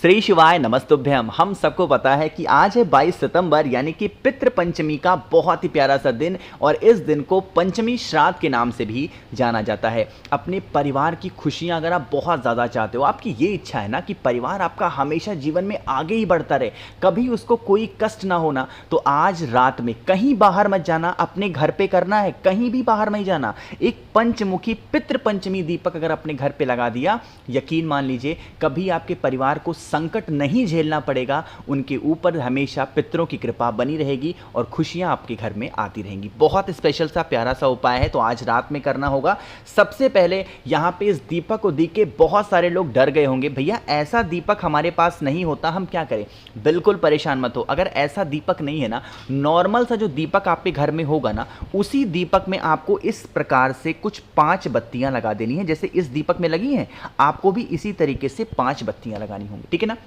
श्री शिवाय नमस्तुभ्यम। हम सबको पता है कि आज है 22 सितंबर यानी कि पितृ पंचमी का बहुत ही प्यारा सा दिन और इस दिन को पंचमी श्राद्ध के नाम से भी जाना जाता है। अपने परिवार की खुशियां अगर आप बहुत ज़्यादा चाहते हो, आपकी ये इच्छा है ना कि परिवार आपका हमेशा जीवन में आगे ही बढ़ता रहे, कभी उसको कोई कष्ट ना होना, तो आज रात में कहीं बाहर मत जाना, अपने घर पे करना है, कहीं भी बाहर नहीं जाना। एक पंचमुखी पितृ पंचमी दीपक अगर अपने घर पे लगा दिया, यकीन मान लीजिए कभी आपके परिवार को संकट नहीं झेलना पड़ेगा, उनके ऊपर हमेशा पितरों की कृपा बनी रहेगी और खुशियां आपके घर में आती रहेंगी। बहुत स्पेशल सा प्यारा सा उपाय है, तो आज रात में करना होगा। सबसे पहले यहाँ पे इस दीपक को देख के बहुत सारे लोग डर गए होंगे, भैया ऐसा दीपक हमारे पास नहीं होता, हम क्या करें। बिल्कुल परेशान मत हो, अगर ऐसा दीपक नहीं है ना, नॉर्मल सा जो दीपक आपके घर में होगा ना, उसी दीपक में आपको इस प्रकार से कुछ 5 बत्तियां लगा देनी है। जैसे इस दीपक में लगी हैं, आपको भी इसी तरीके से 5 बत्तियां लगानी होंगी, ठीक है ना।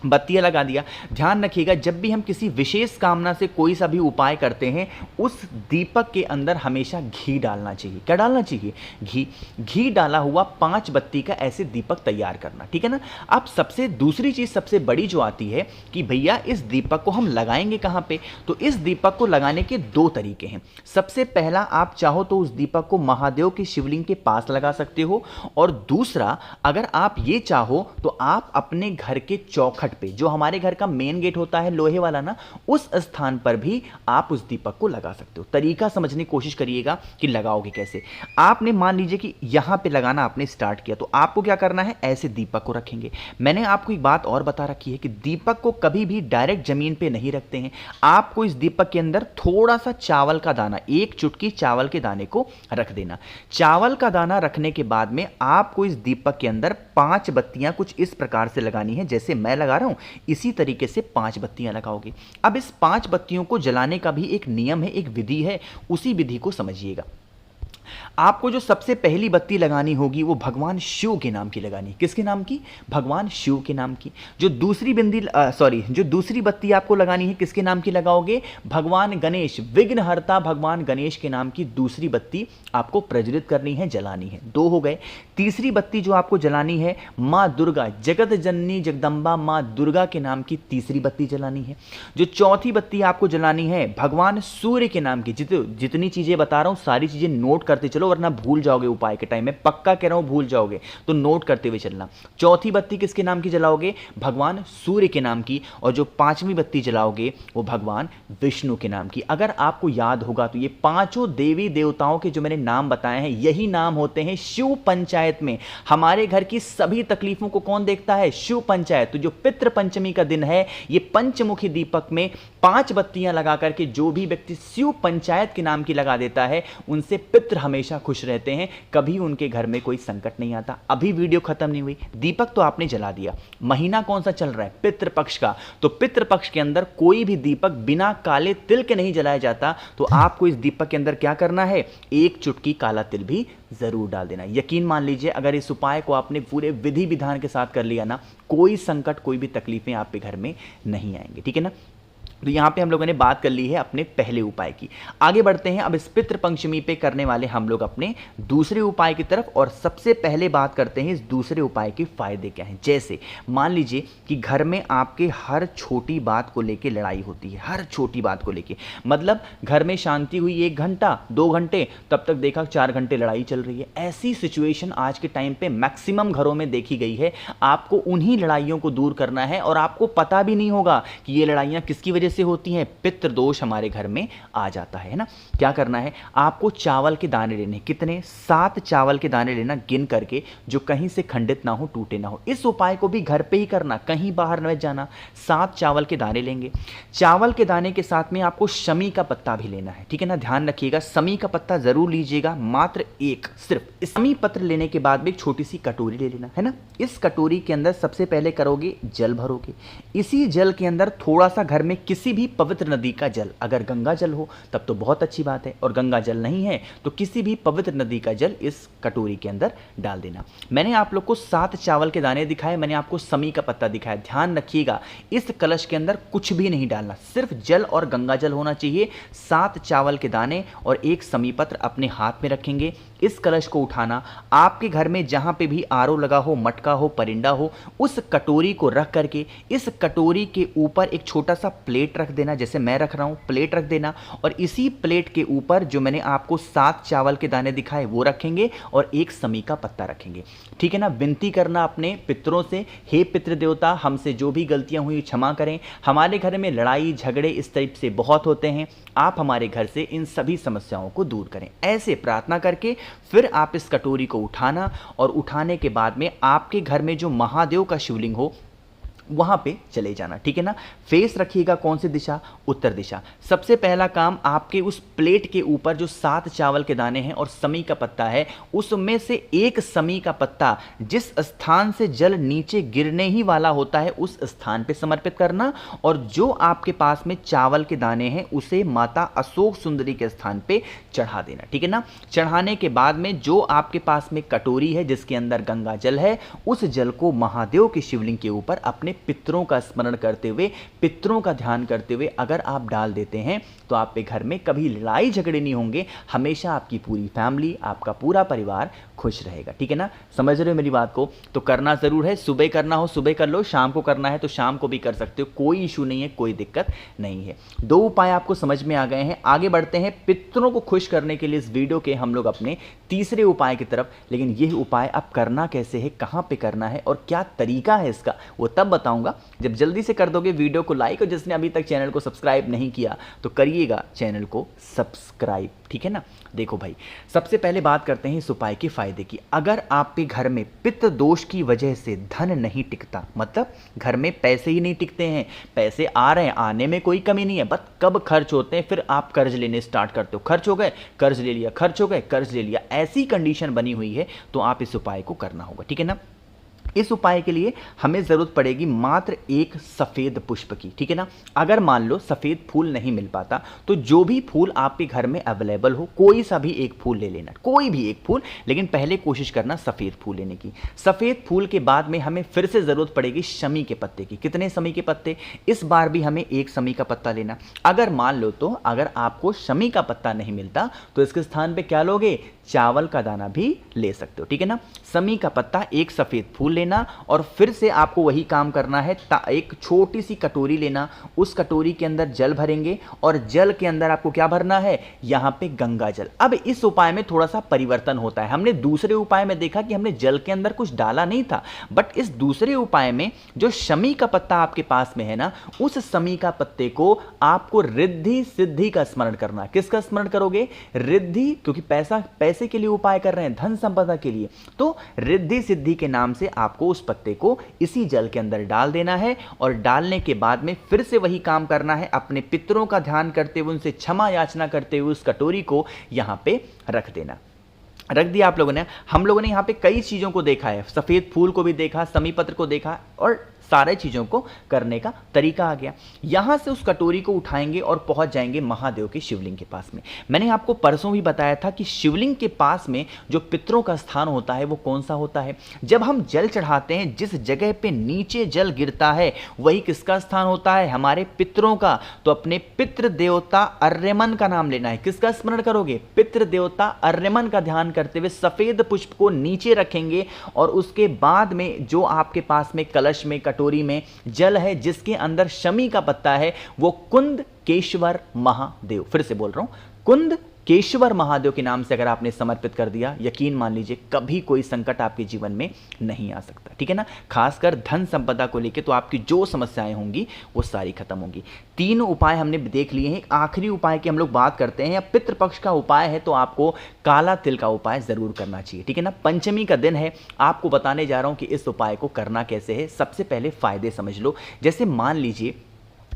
बत्तियां लगा दिया। ध्यान रखिएगा, जब भी हम किसी विशेष कामना से कोई सा भी उपाय करते हैं, उस दीपक के अंदर हमेशा घी डालना चाहिए। क्या डालना चाहिए? घी डाला हुआ 5 बत्ती का ऐसे दीपक तैयार करना, ठीक है ना। अब सबसे दूसरी चीज सबसे बड़ी जो आती है कि भैया इस दीपक को हम लगाएंगे कहां पे, तो इस दीपक को लगाने के 2 तरीके हैं। सबसे पहला, आप चाहो तो उस दीपक को महादेव के शिवलिंग के पास लगा सकते हो, और दूसरा अगर आप ये चाहो तो आप अपने घर के चौखट पे, जो हमारे घर का मेन गेट होता है लोहे वाला ना, उस स्थान पर भी आप उस दीपक को लगा सकते हो। तरीका समझने की कोशिश करिएगा कि लगाओगे कैसे। आपने मान लीजिए कि यहां पे लगाना आपने स्टार्ट किया, तो आपको क्या करना है, ऐसे दीपक को रखेंगे। मैंने आपको एक बात और बता रखी है कि दीपक को कभी भी डायरेक्ट जमीन पे नहीं रखते हैं। आपको इस दीपक के अंदर थोड़ा सा चावल का दाना, 1 चुटकी चावल के दाने को रख देना। चावल का दाना रखने के बाद में आपको इस दीपक के अंदर 5 बत्तियां कुछ इस प्रकार से लगानी है, जैसे मैं लगा रहा हूं इसी तरीके से 5 बत्तियां लगाओगे। अब इस 5 बत्तियों को जलाने का भी एक नियम है, एक विधि है, उसी विधि को समझिएगा। आपको जो सबसे पहली बत्ती लगानी होगी वो भगवान शिव के नाम की लगानी है। किसके नाम की? भगवान शिव के नाम की। जो दूसरी बत्ती आपको लगानी है, किसके नाम की लगाओगे? भगवान गणेश, विघ्नहर्ता भगवान गणेश के नाम की दूसरी बत्ती आपको प्रज्वलित करनी है, जलानी है। 2 हो गए। तीसरी बत्ती जो आपको जलानी है, माँ दुर्गा, जगत जननी जगदम्बा माँ दुर्गा के नाम की तीसरी बत्ती जलानी है। जो चौथी बत्ती आपको जलानी है, भगवान सूर्य के नाम की। जितनी चीजें बता रहा हूं सारी चीजें नोट करते चलो, वरना भूल जाओगे उपाय के टाइम में, पक्का कह रहा हूं भूल जाओगे, तो नोट करते हुए चलना। चौथी बत्ती किसके नाम की जलाओगे? भगवान सूर्य के नाम की। और जो 5वीं बत्ती जलाओगे वो भगवान विष्णु के नाम की। अगर आपको याद होगा तो ये 5 देवी देवताओं के जो मैंने नाम बताए हैं, यही नाम होते हैं शिव पंचायत में। हमारे घर की सभी तकलीफों को कौन देखता है? शिव पंचायत। तो जो पितृ पंचमी का दिन है, ये पंचमुखी दीपक में 5 बत्तियां लगा करके जो भी व्यक्ति शिव पंचायत के नाम की लगा देता है, उनसे पितृ हमेशा खुश रहते हैं, कभी उनके घर में कोई संकट नहीं आता। अभी वीडियो खत्म नहीं हुई, दीपक तो आपने जला दिया। महीना कौन सा चल रहा है? पितृपक्ष का। तो पितृपक्ष के अंदर कोई भी दीपक बिना काले तिल के नहीं जलाया जाता। तो आपको इस दीपक के अंदर क्या करना है? 1 चुटकी काला तिल भी जरूर डाल देना। यकीन मान लीजिए, अगर इस उपाय को आपने पूरे विधि विधान के साथ कर लिया ना, कोई संकट, कोई भी तकलीफें आपके घर में नहीं आएंगे, ठीक है ना। तो यहाँ पे हम लोगों ने बात कर ली है अपने पहले उपाय की। आगे बढ़ते हैं, अब इस पितृ पंचमी पे करने वाले हम लोग अपने दूसरे उपाय की तरफ, और सबसे पहले बात करते हैं इस दूसरे उपाय के फायदे क्या हैं। जैसे मान लीजिए कि घर में आपके हर छोटी बात को लेके लड़ाई होती है, हर छोटी बात को लेके, मतलब घर में शांति हुई 1 घंटा 2 घंटे, तब तक देखा 4 घंटे लड़ाई चल रही है। ऐसी सिचुएशन आज के टाइम पे मैक्सिमम घरों में देखी गई है। आपको उन्हीं लड़ाइयों को दूर करना है, और आपको पता भी नहीं होगा कि ये लड़ाइयाँ किसकी वजह से होती हैं। पितृ दोष हमारे घर में आ जाता है ना। क्या करना है? आपको चावल के दाने लेने, कितने? 7 चावल के दाने लेना, गिन करके, जो कहीं से खंडित ना हो, टूटे ना हो। इस उपाय को भी घर पे ही करना, कहीं बाहर न जाना। 7 चावल के दाने लेंगे। चावल के दाने के साथ में आपको शमी का पत्ता भी लेना है, ठीक है ना। ध्यान रखिएगा, शमी का पत्ता जरूर लीजिएगा, मात्र 1 सिर्फ। शमी पत्र लेने के बाद में एक छोटी सी कटोरी ले लेना है ना। इस कटोरी के अंदर सबसे पहले करोगे, जल भरोगे। इसी जल के अंदर थोड़ा सा घर में किसी भी पवित्र नदी का जल, अगर गंगा जल हो तब तो बहुत अच्छी बात है, और गंगा जल नहीं है तो किसी भी पवित्र नदी का जल इस कटोरी के अंदर डाल देना। मैंने आप लोग को 7 चावल के दाने दिखाए, मैंने आपको शमी का पत्ता दिखाया। ध्यान रखिएगा, इस कलश के अंदर कुछ भी नहीं डालना, सिर्फ जल और गंगा जल होना चाहिए। 7 चावल के दाने और 1 शमी पत्र अपने हाथ में रखेंगे। इस कलश को उठाना, आपके घर में जहाँ पे भी आरओ लगा हो, मटका हो, परिंदा हो, उस कटोरी को रख करके इस कटोरी के ऊपर एक छोटा सा प्लेट रख देना, जैसे मैं रख रहा हूँ, प्लेट रख देना और इसी प्लेट के ऊपर जो मैंने आपको 7 चावल के दाने दिखाए वो रखेंगे और एक समी का पत्ता रखेंगे। ठीक है ना। विनती करना अपने पितरों से, हे पितृ देवता हमसे जो भी गलतियां हुई क्षमा करें, हमारे घर में लड़ाई झगड़े इस टाइप से बहुत होते हैं, आप हमारे घर से इन सभी समस्याओं को दूर करें। ऐसे प्रार्थना करके फिर आप इस कटोरी को उठाना और उठाने के बाद में आपके घर में जो महादेव का शिवलिंग हो वहां पे चले जाना। ठीक है ना। फेस रखिएगा कौन सी दिशा? उत्तर दिशा। सबसे पहला काम, आपके उस प्लेट के ऊपर जो 7 चावल के दाने हैं और समी का पत्ता है, उसमें से एक समी का पत्ता जिस स्थान से जल नीचे गिरने ही वाला होता है उस स्थान पे समर्पित करना और जो आपके पास में चावल के दाने हैं उसे माता अशोक सुंदरी के स्थान पे चढ़ा देना। ठीक है ना। चढ़ाने के बाद में जो आपके पास में कटोरी है जिसके अंदर गंगा जल है, उस जल को महादेव के शिवलिंग के ऊपर अपने पितरों का स्मरण करते हुए, पितरों का ध्यान करते हुए अगर आप डाल देते हैं तो आपके घर में कभी लड़ाई झगड़े नहीं होंगे, हमेशा आपकी पूरी फैमिली, आपका पूरा परिवार खुश रहेगा। ठीक है ना। समझ रहे हो मेरी बात को? तो करना जरूर है। सुबह करना हो सुबह कर लो, शाम को करना है तो शाम को भी कर सकते हो, कोई इशू नहीं है, कोई दिक्कत नहीं है। 2 उपाय आपको समझ में आ गए हैं। आगे बढ़ते हैं पितरों को खुश करने के लिए इस वीडियो के हम लोग अपने तीसरे उपाय की तरफ। लेकिन यह उपाय अब करना कैसे है, कहां पे करना है और क्या तरीका है इसका, वो तब बताऊंगा जब जल्दी से कर दोगे वीडियो को लाइक और जिसने अभी तक चैनल को सब्सक्राइब नहीं किया तो करिएगा चैनल को सब्सक्राइब। ठीक है ना। देखो भाई, सबसे पहले बात करते हैं इस उपाय के फायदे की। अगर आपके घर में पित्त दोष की वजह से धन नहीं टिकता, मतलब घर में पैसे ही नहीं टिकते हैं, पैसे आ रहे हैं, आने में कोई कमी नहीं है, बस कब खर्च होते हैं फिर आप कर्ज लेने स्टार्ट करते हो, खर्च हो गए कर्ज ले लिया, खर्च हो गए कर्ज ले लिया, ऐसी कंडीशन बनी हुई है तो आप इस उपाय को करना होगा। ठीक है ना। इस उपाय के लिए हमें जरूरत पड़ेगी मात्र एक सफेद पुष्प की। ठीक है ना। अगर मान लो सफेद फूल नहीं मिल पाता तो जो भी फूल आपके घर में अवेलेबल हो कोई सा भी एक फूल ले लेना, कोई भी एक फूल, लेकिन पहले कोशिश करना सफेद फूल लेने की। सफेद फूल के बाद में हमें फिर से जरूरत पड़ेगी शमी के पत्ते की। कितने शमी के पत्ते? इस बार भी हमें एक शमी का पत्ता लेना। अगर मान लो तो अगर आपको शमी का पत्ता नहीं मिलता तो इसके स्थान पे क्या लोगे? चावल का दाना भी ले सकते हो। ठीक है ना। शमी का पत्ता, एक सफेद फूल लेना और फिर से आपको वही काम करना है। एक छोटी सी कटोरी लेना, उस कटोरी के अंदर जल भरेंगे और जल के अंदर आपको क्या भरना है? यहां पे गंगा जल। अब इस उपाय में थोड़ा सा परिवर्तन होता है। हमने दूसरे उपाय में देखा कि हमने जल के अंदर कुछ डाला नहीं था, बट इस दूसरे उपाय में जो शमी का पत्ता आपके पास में है ना, उस शमी का पत्ते को आपको रिद्धि सिद्धि का स्मरण करना। किसका स्मरण करोगे? रिद्धि, क्योंकि पैसे के लिए उपाय कर रहे हैं, धन संपदा के लिए, तो रिद्धि सिद्धि के नाम से आपको उस पत्ते को इसी जल के अंदर डाल देना है और डालने के बाद में फिर से वही काम करना है। अपने पितरों का ध्यान करते हुए, उनसे क्षमा याचना करते हुए उस कटोरी को यहां पे रख देना। रख दिया आप लोगों ने। हम लोगों ने यहां पे कई चीजों को देखा है, सफेद फूल को भी देखा, समी पत्र को देखा और सारे चीजों को करने का तरीका आ गया। यहां से उस कटोरी को उठाएंगे और पहुंच जाएंगे महादेव के शिवलिंग के पास में। मैंने आपको परसों भी बताया था कि शिवलिंग के पास में जो पितरों का स्थान होता है वो कौन सा होता है? जब हम जल चढ़ाते हैं जिस जगह पे नीचे जल गिरता है वही किसका स्थान होता है? हमारे पितरों का। तो अपने पितृ देवता अर्यमन का नाम लेना है। किसका स्मरण करोगे? पितृ देवता अर्यमन का ध्यान करते हुए सफेद पुष्प को नीचे रखेंगे और उसके बाद में जो आपके पास में कलश में कटोरी में जल है जिसके अंदर शमी का पत्ता है, वो कुंद केशवर महादेव, फिर से बोल रहा हूं, कुंद केशवर महादेव के नाम से अगर आपने समर्पित कर दिया, यकीन मान लीजिए कभी कोई संकट आपके जीवन में नहीं आ सकता। ठीक है ना। खासकर धन संपदा को लेकर तो आपकी जो समस्याएं होंगी वो सारी खत्म होंगी। 3 उपाय हमने देख लिए हैं। आखिरी उपाय की हम लोग बात करते हैं। पितृपक्ष का उपाय है तो आपको काला तिल का उपाय जरूर करना चाहिए। ठीक है ना। पंचमी का दिन है, आपको बताने जा रहा हूं कि इस उपाय को करना कैसे है। सबसे पहले फायदे समझ लो। जैसे मान लीजिए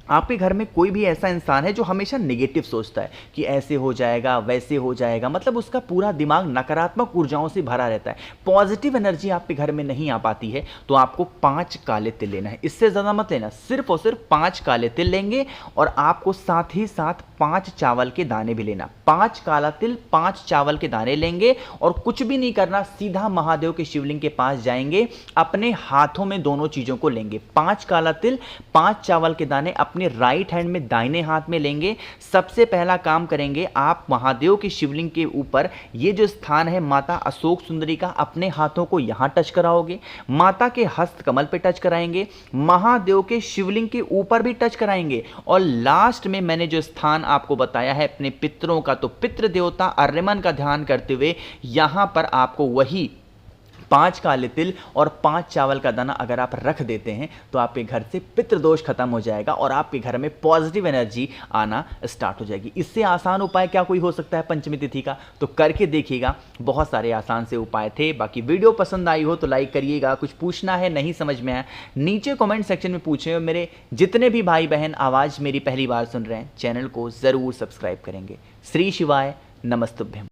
आपके घर में कोई भी ऐसा इंसान है जो हमेशा नेगेटिव सोचता है कि ऐसे हो जाएगा वैसे हो जाएगा, मतलब उसका पूरा दिमाग नकारात्मक ऊर्जाओं से भरा रहता है, पॉजिटिव एनर्जी आपके घर में नहीं आ पाती है, तो आपको 5 काले तिल लेना है। इससे ज़्यादा मत लेना, सिर्फ और सिर्फ 5 काले तिल लेंगे और आपको साथ ही साथ 5 चावल के दाने भी लेना। 5 काला तिल 5 चावल के दाने लेंगे और कुछ भी नहीं करना, सीधा महादेव के शिवलिंग के पास जाएंगे, अपने हाथों में दोनों चीज़ों को लेंगे। 5 काला तिल 5 चावल के दाने अपने अपने राइट हैंड में दाहिने हाथ में लेंगे। सबसे पहला काम करेंगे, आप महादेव की शिवलिंग के ऊपर ये जो स्थान है माता अशोक सुंदरी का, अपने हाथों को यहां टच कराओगे, माता के हस्त कमल पे टच कराएंगे, महादेव के शिवलिंग के ऊपर भी टच कराएंगे, और लास्ट में मैंने जो स्थान आपको बताया है अपने पितरों का, तो पितृ देवता अर्यमन का ध्यान करते हुए यहां पर आपको वही 5 काले तिल और 5 चावल का दाना अगर आप रख देते हैं तो आपके घर से पितृदोष खत्म हो जाएगा और आपके घर में पॉजिटिव एनर्जी आना स्टार्ट हो जाएगी। इससे आसान उपाय क्या कोई हो सकता है पंचमी तिथि का? तो करके देखिएगा, बहुत सारे आसान से उपाय थे। बाकी वीडियो पसंद आई हो तो लाइक करिएगा, कुछ पूछना है नहीं समझ में आया नीचे कमेंट सेक्शन में पूछें। मेरे जितने भी भाई बहन आवाज़ मेरी पहली बार सुन रहे हैं चैनल को ज़रूर सब्सक्राइब करेंगे। श्री शिवाय नमस्तुभ्यम।